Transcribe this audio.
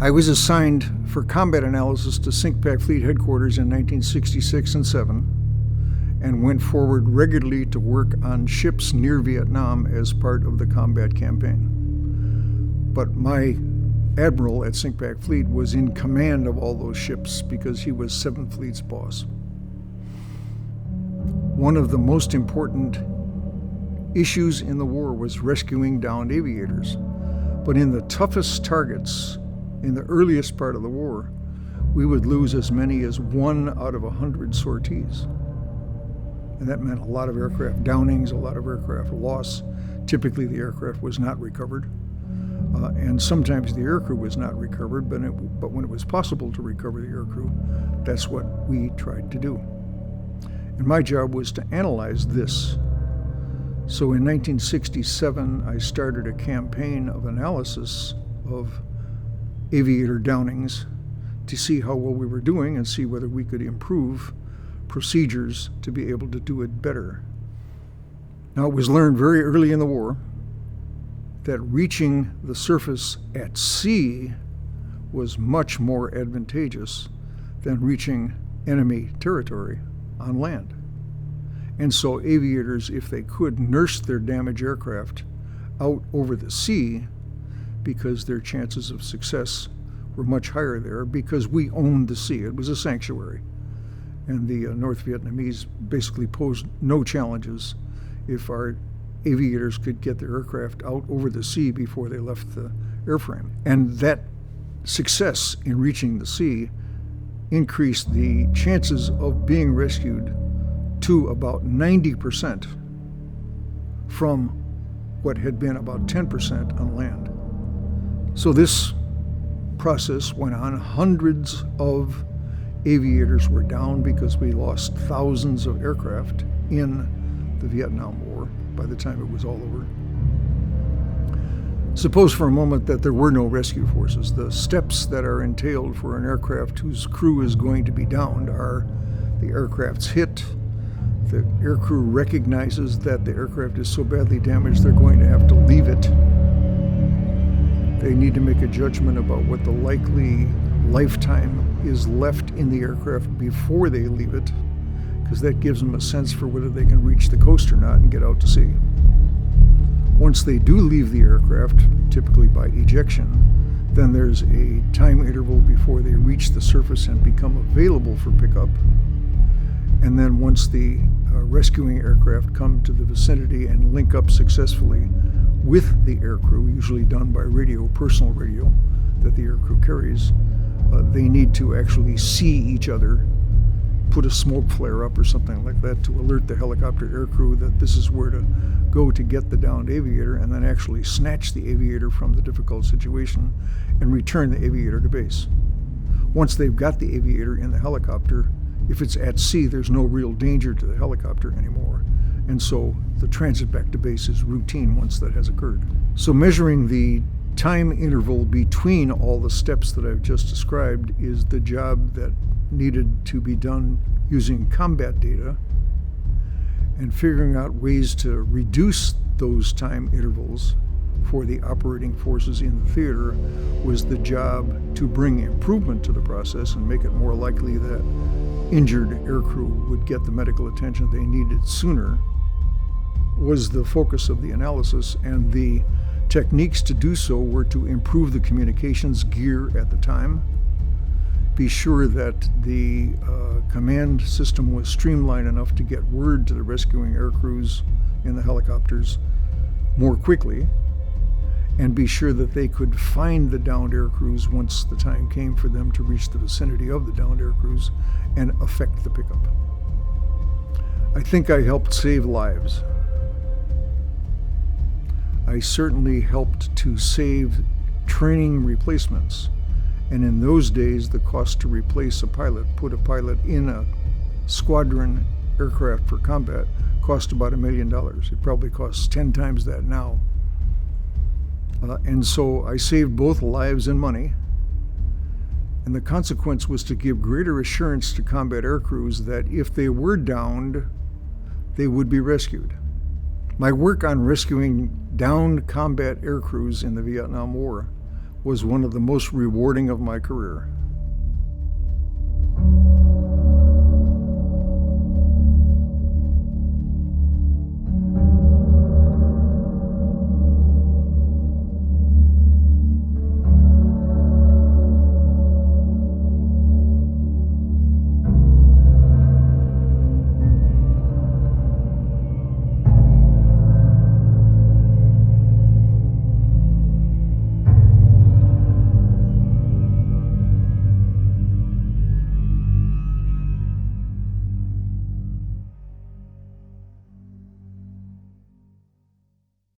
I was assigned for combat analysis to SINCPAC Fleet Headquarters in 1966 and 7, and went forward regularly to work on ships near Vietnam as part of the combat campaign. But my admiral at SINCPAC Fleet was in command of all those ships because he was 7th Fleet's boss. One of the most important issues in the war was rescuing downed aviators. But in the toughest targets, in the earliest part of the war, we would lose as many as 1 out of 100 sorties. And that meant a lot of aircraft downings, a lot of aircraft loss. Typically the aircraft was not recovered. And sometimes the aircrew was not recovered, but when it was possible to recover the aircrew, that's what we tried to do. And my job was to analyze this. So in 1967, I started a campaign of analysis of aviator downings to see how well we were doing and see whether we could improve procedures to be able to do it better. Now, it was learned very early in the war that reaching the surface at sea was much more advantageous than reaching enemy territory on land. And so aviators, if they could, nursed their damaged aircraft out over the sea because their chances of success were much higher there because we owned the sea. It was a sanctuary. And the North Vietnamese basically posed no challenges if our aviators could get their aircraft out over the sea before they left the airframe. And that success in reaching the sea increased the chances of being rescued to about 90% from what had been about 10% on land. So this process went on. Hundreds of aviators were down because we lost thousands of aircraft in the Vietnam War by the time it was all over. Suppose for a moment that there were no rescue forces. The steps that are entailed for an aircraft whose crew is going to be downed are the aircraft's hit. The aircrew recognizes that the aircraft is so badly damaged they're going to have to leave it. They need to make a judgment about what the likely lifetime is left in the aircraft before they leave it, because that gives them a sense for whether they can reach the coast or not and get out to sea. Once they do leave the aircraft, typically by ejection, then there's a time interval before they reach the surface and become available for pickup. And then once the rescuing aircraft come to the vicinity and link up successfully with the aircrew, usually done by radio, personal radio that the aircrew carries, they need to actually see each other, put a smoke flare up or something like that to alert the helicopter aircrew that this is where to go to get the downed aviator, and then actually snatch the aviator from the difficult situation and return the aviator to base. Once they've got the aviator in the helicopter, if it's at sea, there's no real danger to the helicopter anymore. And so the transit back to base is routine once that has occurred. So measuring the time interval between all the steps that I've just described is the job that needed to be done using combat data, and figuring out ways to reduce those time intervals for the operating forces in the theater was the job to bring improvement to the process and make it more likely that injured aircrew would get the medical attention they needed sooner, was the focus of the analysis. And the techniques to do so were to improve the communications gear at the time, be sure that the command system was streamlined enough to get word to the rescuing aircrews in the helicopters more quickly, and be sure that they could find the downed aircrews once the time came for them to reach the vicinity of the downed aircrews and effect the pickup. I think I helped save lives. I certainly helped to save training replacements. And in those days, the cost to replace a pilot, put a pilot in a squadron aircraft for combat, cost about $1 million. It probably costs 10 times that now. And so I saved both lives and money. And the consequence was to give greater assurance to combat aircrews that if they were downed, they would be rescued. My work on rescuing downed combat aircrews in the Vietnam War was one of the most rewarding of my career.